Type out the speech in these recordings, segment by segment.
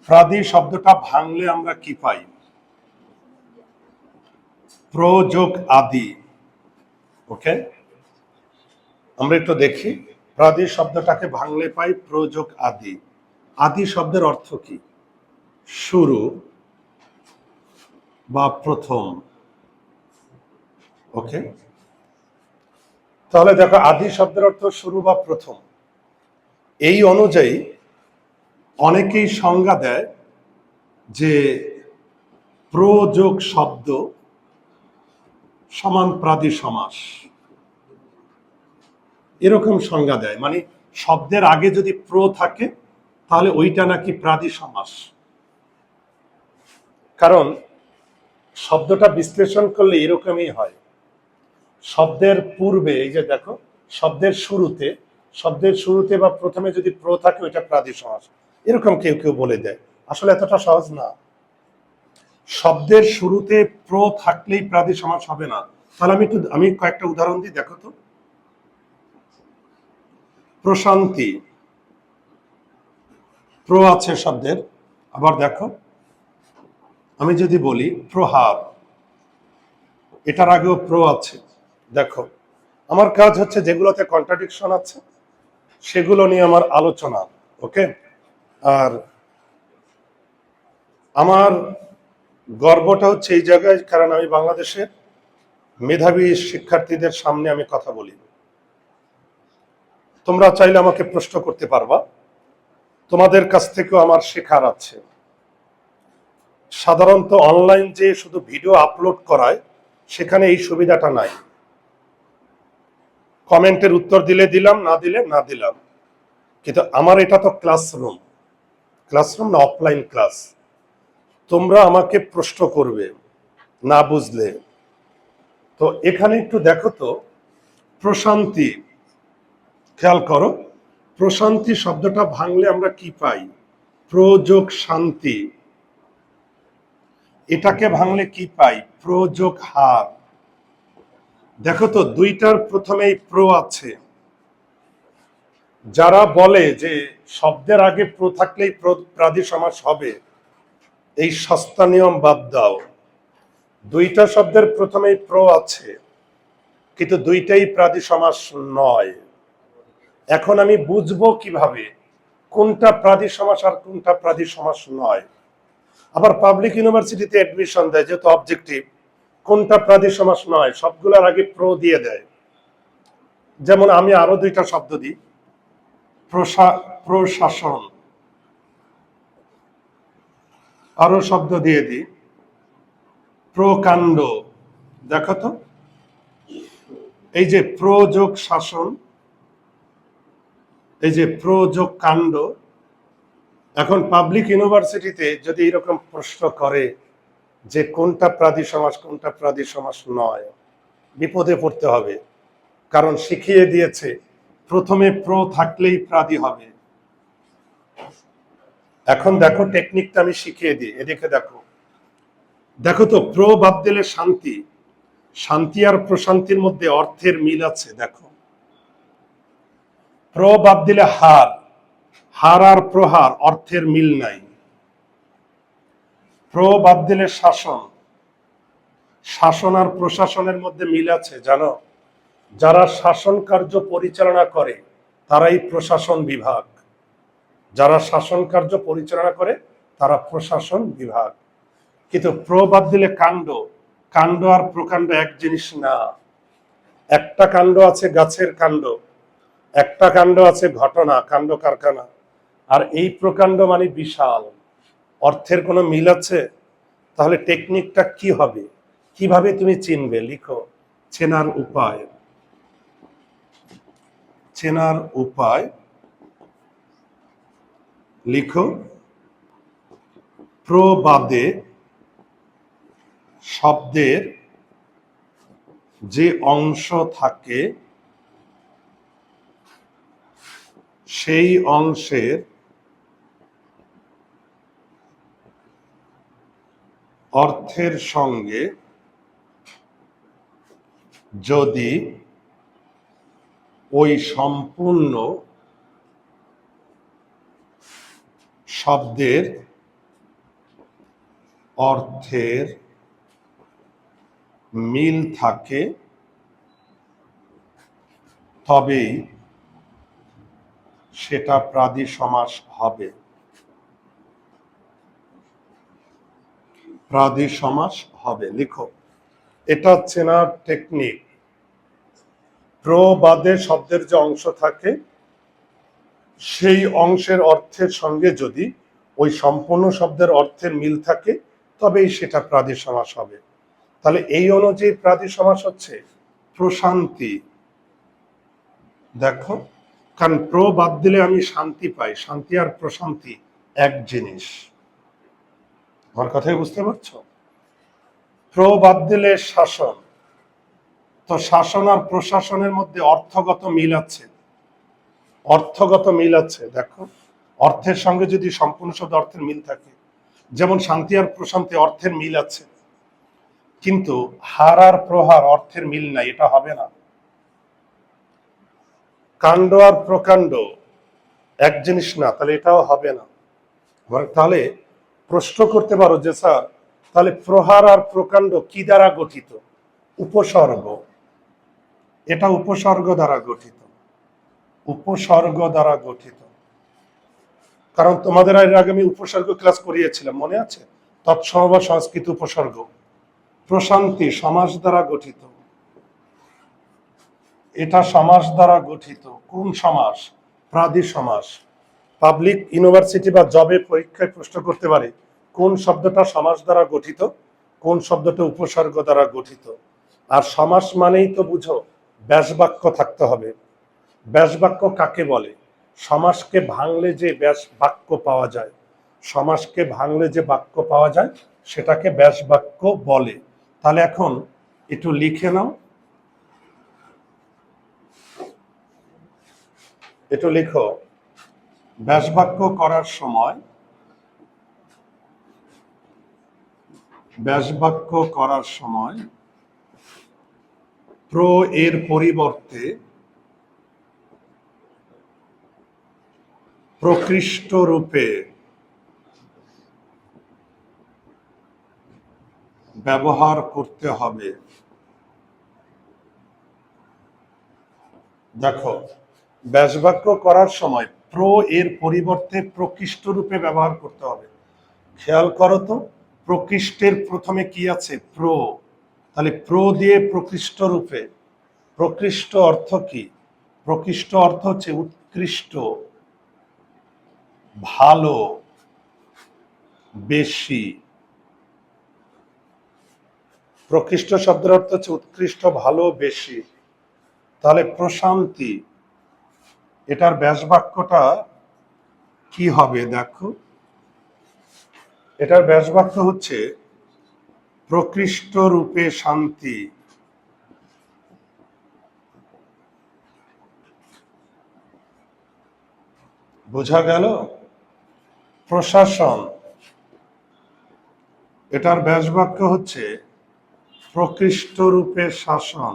প্রাদি শব্দটা ভাঙলে আমরা কি পাই? প্র যোগ আদি। ওকে, আমরা একটু দেখি। প্রাদি শব্দটাকে ভাঙলে পাই প্র যোগ আদি। আদি শব্দের অর্থ কি? শুরু বা প্রথম। ওকে, তাহলে দেখো, আদি শব্দের অর্থ শুরু বা প্রথম। এই অনুযায়ী অনেকেই সংজ্ঞা দেয় যে প্রযোগ শব্দ সমান প্রাদি সমাস, এরকম সংজ্ঞা দেয়। মানে শব্দের আগে যদি প্র থাকে তাহলে ওইটা নাকি প্রাদি সমাস। কারণ শব্দটা বিশ্লেষণ করলে এরকমই হয়। শব্দের পূর্বে, এই যে দেখো, শব্দের শুরুতে বা প্রথমে যদি প্র থাকে ওইটা প্রাদি সমাস, এরকম কেউ কেউ বলে দেয়। আসলে এতটা সহজ না। শব্দের শুরুতে প্র থাকলেই প্রাদি সমাস হবে না। তাহলে আমি কয়েকটা উদাহরণ দিই, দেখো তো। প্রশান্তি, প্র আছে শব্দের। আবার দেখো, আমি যদি বলি প্রহার, এটার আগেও প্র আছে। দেখো, আমার কাজ হচ্ছে যেগুলোতে কন্ট্রাডিকশন আছে সেগুলো নিয়ে আমার আলোচনা। ওকে, আর আমার গর্বটা হচ্ছে এই জায়গায়, কারণ আমি বাংলাদেশের মেধাবী শিক্ষার্থীদের সামনে আমি কথা বলি। তোমরা চাইলে আমাকে প্রশ্ন করতে পারবা, তোমাদের কাছ থেকেও আমার শেখার আছে। সাধারণত অনলাইন যে শুধু ভিডিও আপলোড করায় সেখানে এই সুবিধাটা নাই। কমেন্টের উত্তর দিলে দিলাম, না দিলে না দিলাম। কিন্তু আমার এটা তো ক্লাসরুম না অফলাইন ক্লাস। তোমরা আমাকে প্রশ্ন করবে না বুঝলে। তো এখানে একটু দেখো তো, প্রশান্তি, খেয়াল করো, প্রশান্তি শব্দটা ভাঙলে আমরা কি পাই? প্রযোগ শান্তি। এটাকে ভাঙলে কি পাই? প্রযোগ হার। দেখো তো, দুইটার প্রথমেই প্র আছে। যারা বলে যে শব্দের আগে প্র থাকলেই প্রাদি সমাস হবে, এই সস্তা নিয়ম বাদ দাও। দুইটা শব্দের প্রথমেই প্র আছে, কিন্তু দুইটাই প্রাদি সমাস নয়। এখন আমি বুঝবো কিভাবে কোনটা প্রাদি সমাস আর কোনটা প্রাদি সমাস নয়? আবার পাবলিক ইউনিভার্সিটিতে অ্যাডমিশন দেয়, যেহেতু অবজেক্টিভ, কোনটা প্রাদি সমাস নয় সবগুলোর আগে প্র দিয়ে দেয়। যেমন আমি আরো দুইটা শব্দ দিই, প্রশাসন, আরো শব্দ দিয়ে দিই, প্রকাণ্ড। দেখো তো, এই যে প্রযোগ শাসন, এই যে প্রযোগ কাণ্ড। এখন পাবলিক ইউনিভার্সিটিতে যদি এরকম প্রশ্ন করে যে কোনটা প্রাদি সমাস কোনটা প্রাদি সমাস নয়, বিপদে পড়তে হবে। কারণ শিখিয়ে দিয়েছে প্রথমে প্র থাকলেই প্রাদি হবে। এখন দেখো, টেকনিকটা আমি শিখিয়ে দিই। এদিকে দেখো, দেখো তো, প্র বাদ দিলে শান্তি। শান্তি আর প্রশান্তির মধ্যে অর্থের মিল আছে। দেখো, প্র বাদ দিলে হার, হার আর প্রহার অর্থের মিল নাই। প্র বাদ দিলে শাসন, শাসন আর প্রশাসনের মধ্যে মিল আছে। জানো, যারা শাসন কার্য পরিচালনা করে তারাই প্রশাসন বিভাগ। যারা শাসন কার্য পরিচালনা করে তারা প্রশাসন বিভাগ। কিন্তু প্র বাদ দিলে কাণ্ড, কাণ্ড আর প্রকাণ্ড এক জিনিস না। একটা কাণ্ড আছে গাছের কাণ্ড, একটা কাণ্ড আছে ঘটনা, কাণ্ড কারখানা, আর এই প্রকাণ্ড মানে বিশাল। অর্থের কোনো মিল আছে? তাহলে টেকনিকটা কি হবে, কিভাবে তুমি চিনবে? লিখো, চেনার উপায়। চেনার উপায় লিখো, প্রবাদে শব্দের যে অংশ থাকে সেই অংশের অর্থের সঙ্গে যদি ওই সম্পূর্ণ শব্দের অর্থের মিল থাকে তবেই সেটা প্রাদি সমাস হবে। প্রাদি সমাস হবে, লিখো। এটা চেনার টেকনিক। প্র বাদে শব্দের যে অংশ থাকে সেই অংশের অর্থের সঙ্গে যদি ওই সম্পূর্ণ শব্দের অর্থের মিল থাকে তবেই সেটা প্রাদি সমাস হবে। তাহলে এই অনুযায়ী প্রাদি সমাস হচ্ছে প্রশান্তি। দেখো, কারণ প্র বাদ দিলে আমি শান্তি পাই, শান্তি আর প্রশান্তি এক জিনিস। আমার কথাই বুঝতে পারছো? প্র বাদ দিলে শাসন, তো শাসন আর প্রশাসনের মধ্যে অর্থগত মিল আছে। অর্থগত মিল আছে, দেখো, অর্থের সঙ্গে যদি সম্পূর্ণ শব্দ অর্থের মিল থাকে, যেমন শান্তি আর প্রশান্তি অর্থের মিল আছে, কিন্তু হার আর প্রহার অর্থের মিল নাই, এটা হবে না। কাণ্ড আর প্রকাণ্ড এক জিনিস না, তাহলে এটাও হবে না। তাহলে প্রশ্ন করতে পারো যে স্যার, তাহলে প্রহার আর প্রকাণ্ড কি দ্বারা গঠিত? উপসর্গ। এটা উপসর্গ দ্বারা গঠিত, উপসর্গ দ্বারা গঠিত। কারণ তোমাদের এর আগে আমি উপসর্গ ক্লাস করিয়েছিলাম, মনে আছে? তৎসম বা সংস্কৃত উপসর্গ। প্রশান্তি সমাস দ্বারা গঠিত, এটা সমাস দ্বারা গঠিত। কোন সমাস? প্রাদি সমাস। পাবলিক ইউনিভার্সিটি বা জবে পরীক্ষায় প্রশ্ন করতে পারে কোন শব্দটা সমাস দ্বারা গঠিত, কোন শব্দটা উপসর্গ দ্বারা গঠিত। আর সমাস মানেই তো বুঝো ব্যাস বাক্য থাকতে হবে। ব্যাস বাক্য কাকে বলে? সমাসকে ভাঙলে যে ব্যাস বাক্য পাওয়া যায়, সমাসকে ভাঙলে যে বাক্য পাওয়া যায় সেটাকে ব্যাস বাক্য বলে। তাহলে এখন একটু লিখে নাও, একটু লিখো। ব্যাস বাক্য করার সময়, ব্যাস বাক্য করার সময় প্র এর পরিবর্তে প্রকৃষ্ট রূপে ব্যবহার করতে হবে। দেখো, ব্যাস বাক্য করার সময় প্র এর পরিবর্তে প্রকৃষ্ট রূপে ব্যবহার করতে হবে। খেয়াল করো তো, প্রকৃষ্টের প্রথমে কি আছে? প্র। তাহলে প্র দিয়ে প্রকৃষ্ট রূপে। প্রকৃষ্ট অর্থ কি? প্রকৃষ্ট অর্থ হচ্ছে উৎকৃষ্ট, ভালো, বেশি। প্রকৃষ্ট শব্দের অর্থ হচ্ছে উৎকৃষ্ট, ভালো, বেশি। তাহলে প্রশান্তি, এটার ব্যাস বাক্যটা কি হবে? দেখো, এটার ব্যাস বাক্য হচ্ছে প্রকৃষ্ট রূপে শান্তি। বোঝা গেল? প্রশাসন, এটার ব্যাস বাক্য হচ্ছে প্রকৃষ্ট রূপে শাসন।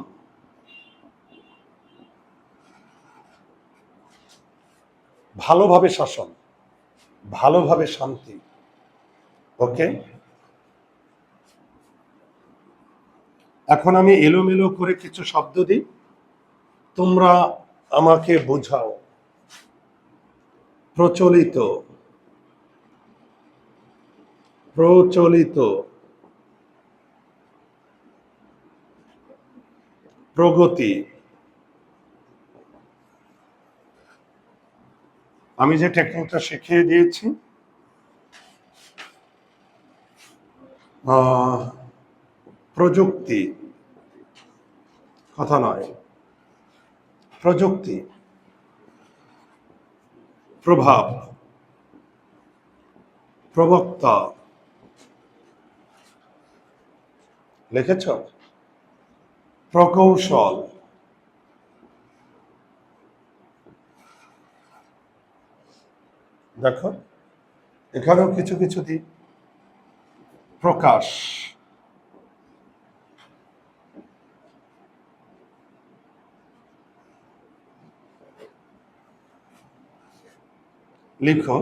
ভালোভাবে শাসন, ভালোভাবে শান্তি। ওকে, এখন আমি এলোমেলো করে কিছু শব্দ দিই, তোমরা আমাকে বোঝাও। প্রচলিত, প্রচলিত, প্রগতি। আমি যে টেকনিকটা শিখিয়ে দিয়েছি, প্রযুক্তি, কথা নয়, প্রযুক্তি। প্রভাব, প্রবক্তা। লিখেছ? প্রকৌশল, দেখো এখানেও কিছু কিছু দিই। প্রকাশ, লিখো।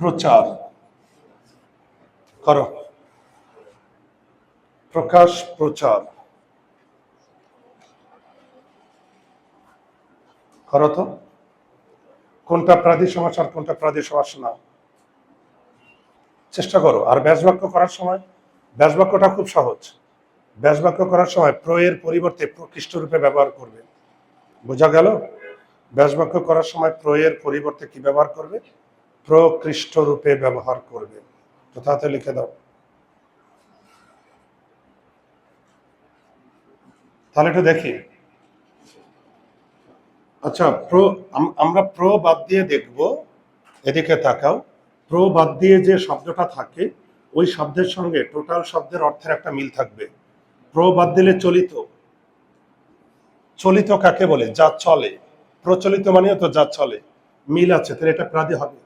প্রচার করো, প্রকাশ প্রচার করো তো। কোনটা প্রাদি সমাস আর কোনটা প্রাদি সমাস না চেষ্টা করো। আর ব্যাস বাক্য করার সময় ব্যাস বাক্যটা খুব সহজ। ব্যাস বাক্য করার সময় প্রয়ের পরিবর্তে প্রকৃষ্ট রূপে ব্যবহার করবে। বোঝা গেল? ব্যাস বাক্য করার সময় প্রয়ের পরিবর্তে কি ব্যবহার করবে? প্রকৃষ্ট রূপে ব্যবহার করবে। তো তাতে লিখে দাও। তাহলে একটু দেখি। আচ্ছা, আমরা প্র বাদ দিয়ে দেখব। এদিকে তাকাও। প্র বাদ দিয়ে যে শব্দটা থাকে ওই শব্দের সঙ্গে টোটাল শব্দের অর্থের একটা মিল থাকবে। প্র বাদ দিলে চলিত। চলিত কাকে বলে? যা চলে। প্রচলিত মানেও তো যা চলে, মিল আছে, তাহলে এটা প্রাদি হবে।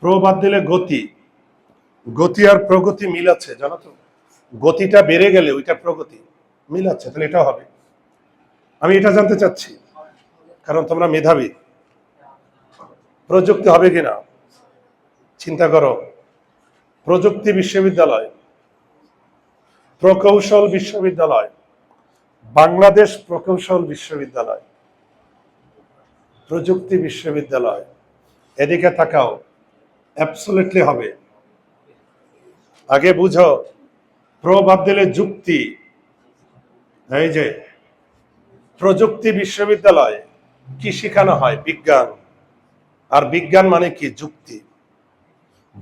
প্র বাদ দিলে গতি। গতি আর প্রগতি মিল আছে, জানো তো? গতিটা বেড়ে গেলে ওইটা প্রগতি, মিল আছে, তাহলে এটা হবে। আমি এটা জানতে চাচ্ছি কারণ তোমরা মেধাবী। প্রযুক্তি হবে কিনা চিন্তা করো। প্রযুক্তি বিশ্ববিদ্যালয়, প্রকৌশল বিশ্ববিদ্যালয়, বাংলাদেশ প্রকৌশল বিশ্ববিদ্যালয়, প্রযুক্তি বিশ্ববিদ্যালয়। এদিকে তাকাও, অ্যাবসলিউটলি হবে। আগে বুঝো, প্র বাদ দিলে যুক্তি। এই যে প্রযুক্তি বিশ্ববিদ্যালয় কি শেখানো হয়? বিজ্ঞান। আর বিজ্ঞান মানে কি? যুক্তি।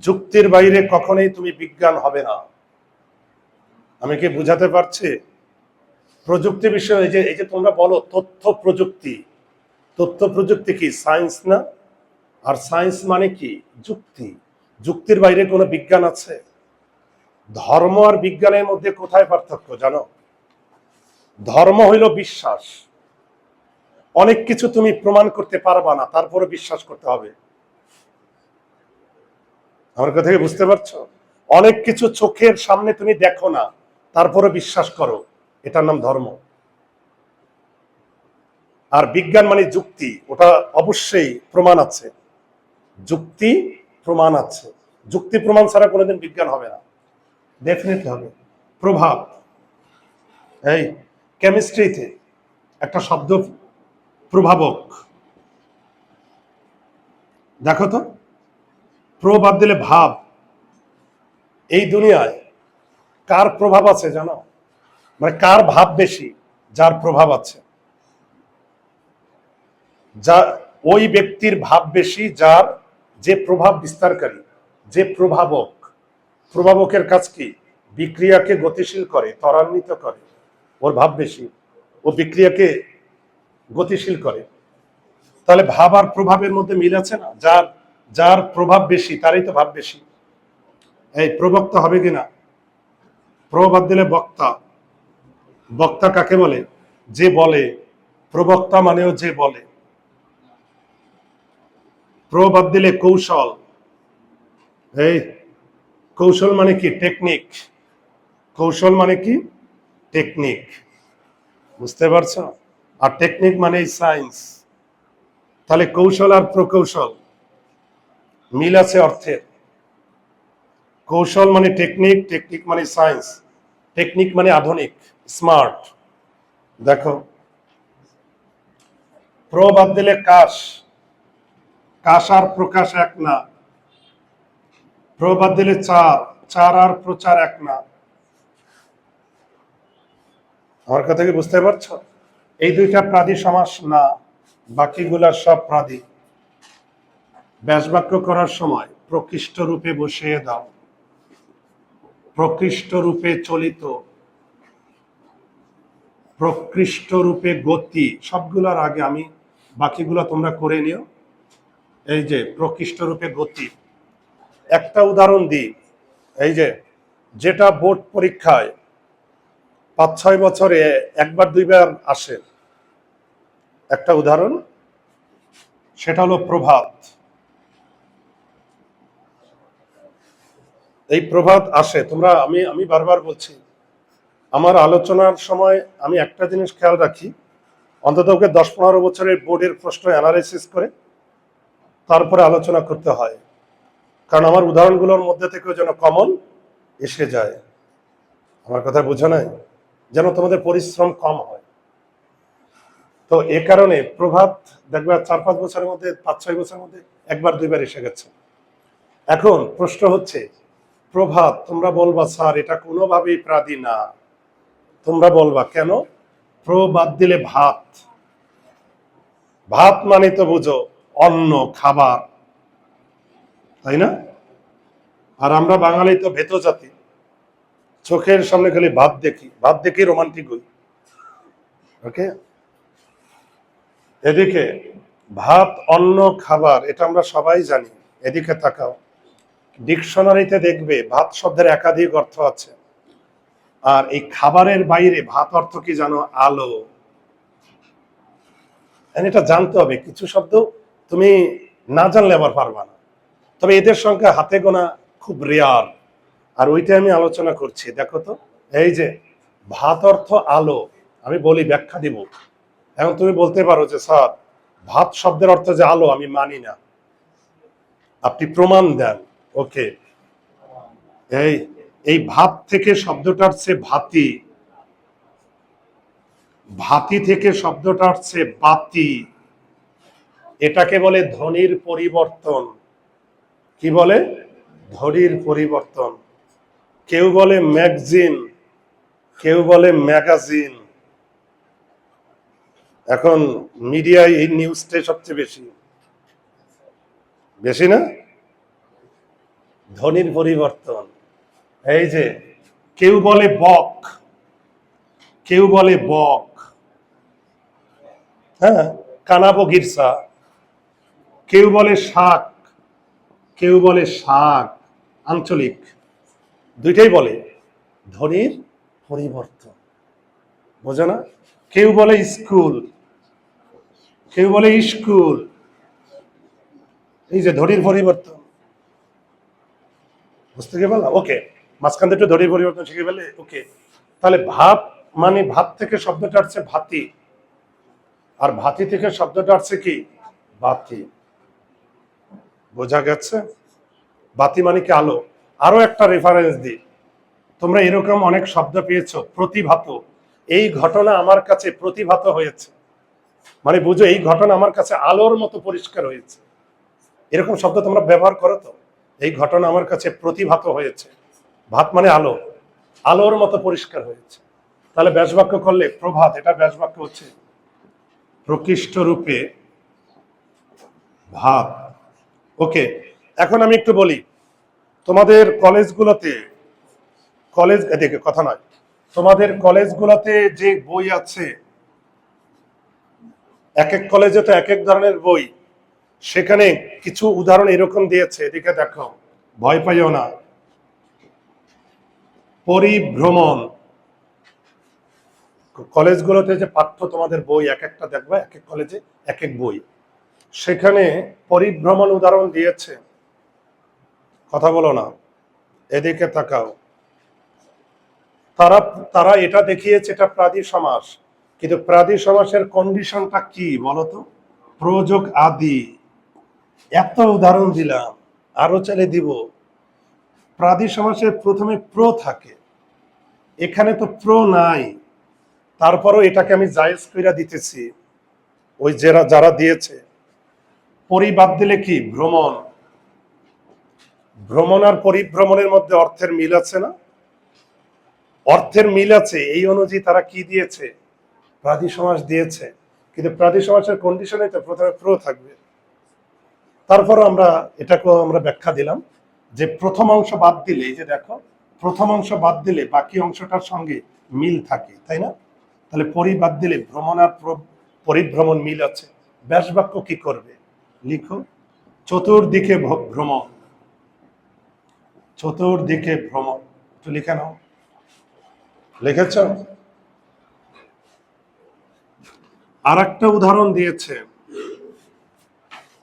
যুক্তির বাইরে কখনোই তুমি বিজ্ঞান হবে না। আমি কি বুঝাতে পারছি? প্রযুক্তি বিষয় এই যে তোমরা বলো তথ্য প্রযুক্তি। তথ্য প্রযুক্তি কি সায়েন্স না? আর সায়েন্স মানে কি? যুক্তি। যুক্তির বাইরে কোনো বিজ্ঞান আছে? ধর্ম আর বিজ্ঞানের মধ্যে কোথায় পার্থক্য জানো? ধর্ম হইল বিশ্বাস। অনেক কিছু তুমি প্রমাণ করতে পারবা না, তারপরে বিশ্বাস করতে হবে। আমার কথা কি বুঝতে পারছো? অনেক কিছু চোখের সামনে তুমি দেখো না, তারপরে বিশ্বাস করো, এটার নাম ধর্ম। আর বিজ্ঞান মানে যুক্তি, ওটা অবশ্যই প্রমাণ আছে। যুক্তি প্রমাণ আছে। যুক্তি প্রমাণ ছাড়া কোনোদিন বিজ্ঞান হবে না, ডেফিনেটলি হবে। প্রভাব, এই কেমিস্ট্রিতে একটা শব্দ প্রভাবক। দেখো তো, প্রভাব দিলে ভাব। এই দুনিয়ায় কার প্রভাব আছে জানো? মানে কার ভাব বেশি? যার প্রভাব আছে। যা ওই ব্যক্তির ভাব বেশি যার, যে প্রভাব বিস্তারকারী, যে প্রভাবক। প্রভাবকের কাজ কি? বিক্রিয়াকে গতিশীল করে, ত্বরান্বিত করে। ওর ভাব বেশি, ও বিক্রিয়াকে গতিশীল করে। তাহলে ভাব আর প্রভাবের মধ্যে মিল আছে না? যার যার প্রভাব বেশি তারই তো ভাব বেশি। এই প্রবক্তা হবে কিনা? প্রবাদ দিলে বক্তা। বক্তা কাকে বলে? যে বলে। প্রবক্তা মানেও যে বলে। প্রবাদ দিলে কৌশল। এই কৌশল মানে কি? টেকনিক। কৌশল মানে কি? টেকনিক। বুঝতে পারছো? আর টেকনিক মানে সায়েন্স। তাহলে কৌশল আর প্রকৌশল মিল আছে অর্থের। কৌশল মানে টেকনিক, টেকনিক মানে সায়েন্স, টেকনিক মানে আধুনিক, স্মার্ট। দেখো, প্রবাদ দিলে কাশ। কাশ আর প্রকাশ এক না। প্রবাদ দিলে চার। চার আর প্রচার এক না। আমার কথা কি বুঝতে পারছো? এই দুইটা প্রাদি সমাস না, বাকিগুলা সব প্রাদি। ব্যাস বাক্য করার সময় প্রকৃষ্ট রূপে বসিয়ে দাও। প্রকৃষ্ট রূপে চলিত, প্রকৃষ্ট রূপে গতি, সবগুলোর আগে আমি বাকিগুলো তোমরা করে নিও। এই যে প্রকৃষ্ট রূপে গতি, একটা উদাহরণ দিই। এই যে যেটা বোর্ড পরীক্ষায় 5-6 বছরে একবার দুইবার আসে, একটা উদাহরণ, সেটা হলো প্রভাত। এই প্রভাত আসে, তোমরা আমি বারবার বলছি, আমার আলোচনার সময় আমি একটা জিনিস খেয়াল রাখি, অন্তত 10-15 বছরের বোর্ডের প্রশ্ন অ্যানালাইসিস করে তারপরে আলোচনা করতে হয়। কারণ আমার উদাহরণগুলোর মধ্যে থেকেও যেন কমন এসে যায়। আমার কথা বোঝা নাই, যেন তোমাদের পরিশ্রম কম হয়। তো এ কারণে প্রভাত দেখবে 4-5 বছরের মধ্যে, 5-6 বছরের মধ্যে একবার দুইবার এসে গেছে। এখন প্রশ্ন হচ্ছে, প্রভাত তোমরা বলবা স্যার এটা কোনোভাবেই প্রাদি না। তোমরা বলবা কেন? প্র বাদ দিলে ভাত, ভাত মানে তো বুঝো অন্ন, খাবার, তাই না? আর আমরা বাঙালি তো ভেতো জাতি, চোখের সামনে খালি ভাত দেখি, ভাত দেখি রোমান্টিক হই। ওকে, এদিকে ভাত, অন্ন, খাবার এটা আমরা সবাই জানি। এদিকে তাকাও, ডিকশনারিতে দেখবে ভাত শব্দের একাধিক অর্থ আছে। আর এই খাবারের বাইরে ভাত অর্থ কি জানো? আলো। এটা জানতে হবে, কিছু শব্দ তুমি না জানলে আবার পারবা না। তবে এদের সংখ্যা হাতে গোনা, খুব রেয়ার। আর ওইটা আমি আলোচনা করছি। দেখো তো, এই যে ভাত অর্থ আলো, আমি বলি ব্যাখ্যা দিব। এখন তুমি বলতে পারো যে স্যার ভাত শব্দের অর্থ যে আলো, আমি মানি না, আপনি প্রমাণ দেন। ওকে, এই এই ভাত থেকে শব্দটা আসছে ভাতি, ভাতি থেকে শব্দটা আসছে বাতি। এটাকে বলে ধ্বনির পরিবর্তন। কি বলে? ধ্বনির পরিবর্তন। কেউ বলে ম্যাগজিন, কেউ বলে ম্যাগাজিন। এখন মিডিয়ায় এই নিউজটাই সবচেয়ে বেশি, বেশি না? ধ্বনির পরিবর্তন। এই যে কেউ বলে বক, কেউ বলে বক, হ্যাঁ, কানাবো গিরসা। কেউ বলে শাক, কেউ বলে শাক, আঞ্চলিক, দুইটাই বলে। ধ্বনির পরিবর্তন, বোঝো না? কেউ বলে স্কুল, কেউ বলে স্কুল। এই যে ধ্বনির পরিবর্তন, বুঝতে গিয়ে বললাম। ওকে, মাঝখান থেকে একটু ধ্বনির পরিবর্তন শিখে ফেলে। ওকে, তাহলে ভাত মানে ভাত থেকে শব্দটা আসছে ভাতি, আর ভাতি থেকে শব্দটা আসছে কি? বাতি। বোঝা গেছে? বাতি মানে কি? আলো। আরো একটা রেফারেন্স দিই, তোমরা এরকম অনেক শব্দ পেয়েছো, প্রতিভাত। এই ঘটনা আমার কাছে প্রতিভাত হয়েছে, মানে বুঝো এই ঘটনা আমার কাছে আলোর মতো পরিষ্কার হয়েছে। এরকম শব্দ তোমরা ব্যবহার করো তো? এই ঘটনা আমার কাছে প্রতিভাত হয়েছে। ভাত মানে আলো, আলোর মতো পরিষ্কার হয়েছে। তাহলে ব্যাসবাক্য করলে প্রভাত, এটা ব্যাসবাক্য হচ্ছে প্রকৃষ্ট রূপে ভাত। ওকে, এখন আমি একটু বলি, তোমাদের কলেজগুলোতে, কলেজ এদিকে কথা নয়, তোমাদের কলেজগুলোতে যে বই আছে, এক এক কলেজে তো এক এক ধরনের বই। সেখানে কিছু উদাহরণ এরকম দিয়েছে, এদিকে দেখো, ভয় পাইও না। পরিভ্রমণ, কলেজগুলোতে যে পাঠ্য তোমাদের বই এক একটা দেখবে, এক এক কলেজে এক এক বই, সেখানে পরিভ্রমণ উদাহরণ দিয়েছে। কথা বলো না, এদিকে তাকাও। তারা তারা এটা দেখিয়েছে এটা প্রাদি সমাস, কিন্তু প্রাদি সমাসের কন্ডিশনটা কি বলতো? প্রযোগ আদি। এত উদাহরণ দিলাম, আরো চাইলে দিব। প্রাদি সমাসের প্রথমে প্র থাকে, এখানে তো প্র নাই, তারপরও এটাকে আমি জায়েজ কইরা দিতেছি। ওই যারা যারা দিয়েছে, পরিবাদ দিলে কি? ভ্রমণ। ভ্রমণ আর পরিভ্রমণের মধ্যে অর্থের মিল আছে না? অর্থের মিল আছে, এই অনুযায়ী তারা কি দিয়েছে? প্রাদি সমাস দিয়েছে। কিন্তু প্রাদি সমাসের কন্ডিশনে তো প্রথমে প্র থাকবে। তারপর আমরা এটাকেও আমরা ব্যাখ্যা দিলাম যে প্রথম অংশ বাদ দিলে, এই যে দেখো, প্রথম অংশ বাদ দিলে বাকি অংশটার সঙ্গে মিল থাকে, তাই না? তাহলে পরি বাদ দিলে ভ্রমণ আর পরিভ্রমণ মিল আছে। ব্যাস বাক্য কি করবে? লিখো, চতুর্দিকে ভ্রমণ, চতুর্দিকে ভ্রমণ। একটু লিখে নাও, লিখেছ? আর একটা উদাহরণ দিয়েছে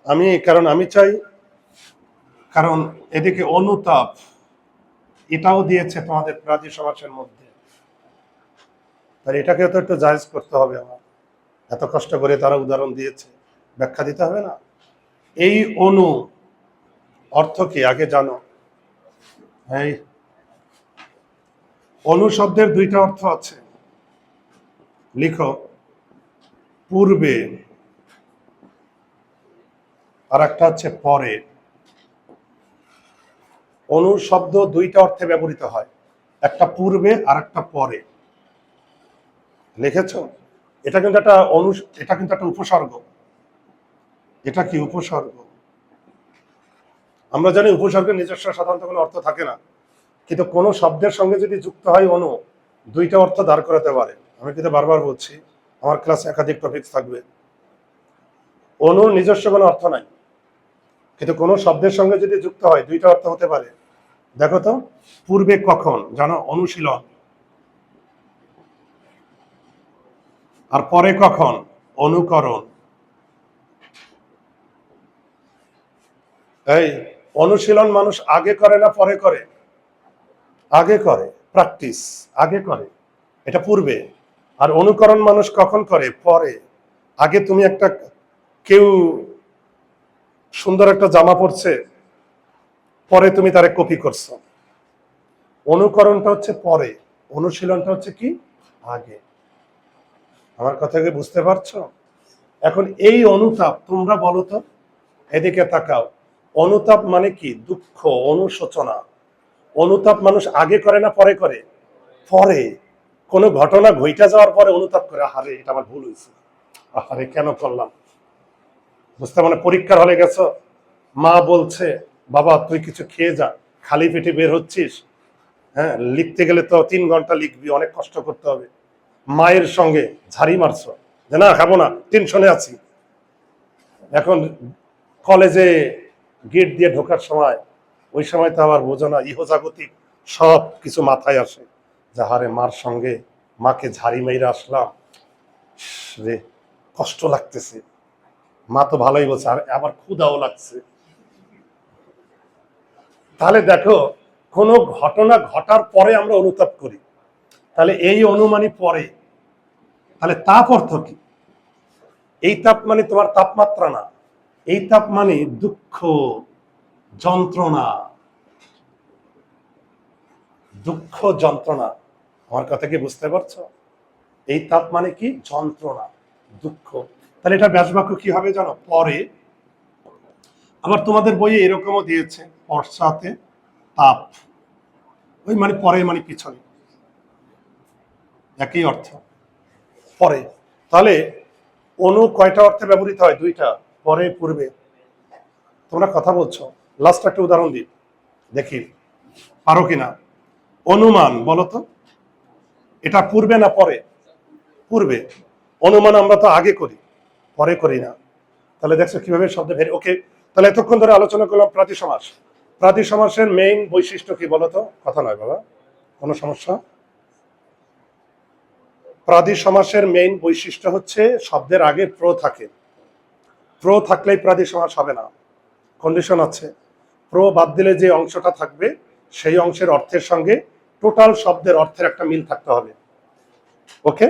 আমি, কারণ আমি চাই, কারণ এদিকে অনুতাপ, এটাও দিয়েছে তোমাদের প্রাদি সমাসের মধ্যে। তাহলে এটাকে তো একটু জায়েজ করতে হবে আমার, এত কষ্ট করে তারা উদাহরণ দিয়েছে, ব্যাখ্যা দিতে হবে না? এই অনু অর্থ কি আগে জানো? এই অনু শব্দের দুইটা অর্থ আছে, লিখো। পূর্বে, আর একটা হচ্ছে পরে। অনু শব্দ দুইটা অর্থে ব্যবহৃত হয়, একটা পূর্বে আর একটা পরে। লিখেছ? এটা কিন্তু একটা এটা কিন্তু একটা উপসর্গ। এটা কি উপসর্গ? আমরা জানি উপসর্গের নিজস্ব সাধারণত কোনো অর্থ থাকে না, কিন্তু কোনো শব্দের সঙ্গে যদি যুক্ত হয় অনু, দুইটা অর্থ দাঁড় করাতে পারে। আমি কিন্তু বারবার বলছি, আমার ক্লাসে একাধিক টপিক থাকবে। অনুর নিজস্ব কোনো অর্থ নাই, কিন্তু কোনো শব্দের সঙ্গে যদি যুক্ত হয় দুইটা অর্থ হতে পারে। দেখো তো, পূর্বে কখন জানো? অনুশীলন। আর পরে কখন? অনুকরণ। এই অনুশীলন মানুষ আগে করে না পরে করে? আগে করে, প্র্যাকটিস আগে করে, এটা পূর্বে। আর অনুকরণ মানুষ কখন করে? পরে। আগে তুমি একটা, কেউ সুন্দর একটা জামা পরছে, পরে তুমি তারে কপি করছো। অনুকরণটা হচ্ছে পরে, অনুশীলনটা হচ্ছে কি? আগে। আমার কথা কি বুঝতে পারছো? এখন এই অনুতাপ, তোমরা বলো তো, এদিকে তাকাও। অনুতাপ মানে কি? দুঃখ, অনুশোচনা। অনুতাপ মানুষ আগে করে না পরে করে? পরে। কোনো ঘটনা ঘইটা যাওয়ার পরে অনুতাপ করে, আহারে এটা আমার ভুল হয়েছে, আহারে কেন করলাম। বুঝতে, মানে পরীক্ষার হলে গেছো, মা বলছে বাবা তুই কিছু খেয়ে যা, খালি পেটে বের হচ্ছিস, হ্যাঁ লিখতে গেলে তো 3 ঘন্টা লিখবি, অনেক কষ্ট করতে হবে। মায়ের সঙ্গে ঝাড়ি মারছো যে না খাবো না, টেনশনে আছি। এখন কলেজে গেট দিয়ে ঢোকার সময়, ওই সময় তো আবার বোঝো না, ইহজাগতিক সব কিছু মাথায় আসে, যাহারে মার সঙ্গে, মাকে ঝাড়ি মেরে আসলাম, রে কষ্ট লাগতেছে। মা তো ভালোই বলছে, আবার ক্ষুধাও লাগছে। তাহলে দেখো, কোনো ঘটনা ঘটার পরে আমরা অনুতাপ করি, তাহলে এই অনুমানই পরে। তাহলে তাপ অর্থ কি? এই তাপ মানে তোমার তাপমাত্রা না, এই তাপ মানে দুঃখ, যন্ত্রণা। দুঃখ, যন্ত্রণা। আমার কথা কি বুঝতে পারছো? এই তাপ মানে কি? যন্ত্রণা, দুঃখ। তাহলে এটা ব্যাসবাক্য কি হবে জানো? পরে। আবার তোমাদের বইয়ে এরকমও দিয়েছে, পশ্চাতে তাপ, ওই মানে পরে মানে পিছনে, একই অর্থ, পরে। তাহলে অনু কয়টা অর্থে ব্যবহৃত হয়? দুইটা, পরে পূর্বে। তোমরা কথা বলছো, লাস্ট একটা উদাহরণ দিই, দেখি পারো কিনা। অনুমান বলো তো, এটা পূর্বে না পরে? পূর্বে। অনুমান আমরা তো আগে করি, পরে করি না। তাহলে দেখছো কিভাবে শব্দ ভেরি। ওকে, তাহলে এতক্ষণ ধরে আলোচনা করলাম প্রাতি সমাস। প্রাতি সমাসের মেইন বৈশিষ্ট্য কি বলতো? কথা নয় বাবা, কোনো সমস্যা? প্রাদি সমাসের মেইন বৈশিষ্ট্য হচ্ছে শব্দের আগে প্র থাকে। প্র থাকলেই প্রাদি সমাস হবে না, কন্ডিশন আছে। প্র বাদ দিলে যে অংশটা থাকবে সেই অংশের অর্থের সঙ্গে টোটাল শব্দের অর্থের একটা মিল থাকতে হবে। ওকে,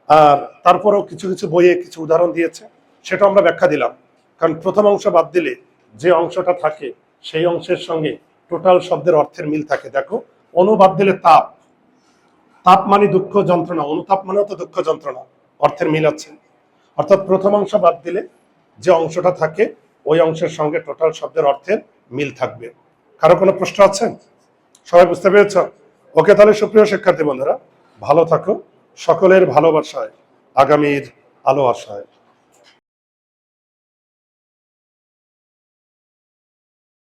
আর তারপরেও কিছু কিছু বইয়ে কিছু উদাহরণ দিয়েছে, সেটা আমরা ব্যাখ্যা দিলাম। কারণ প্রথম অংশ বাদ দিলে যে অংশটা থাকে সেই অংশের সঙ্গে টোটাল শব্দের অর্থের মিল থাকে। দেখো, অনু বাদ দিলে তাপ, তাপ মানে দুঃখ যন্ত্রণা, অনুতাপ মানেও তো দুঃখ যন্ত্রণা, অর্থের মিল আছে। অর্থাৎ প্রথম অংশ বাদ দিলে যে অংশটা থাকে ওই অংশের সঙ্গে টোটাল শব্দের অর্থের মিল থাকবে। কারো কোনো প্রশ্ন আছে? সবাই বুঝতে পেরেছ? ওকে, তাহলে সুপ্রিয় শিক্ষার্থী বন্ধুরা, ভালো থাকো, সকলের ভালোবাসায় আগামীর আলো আশায়।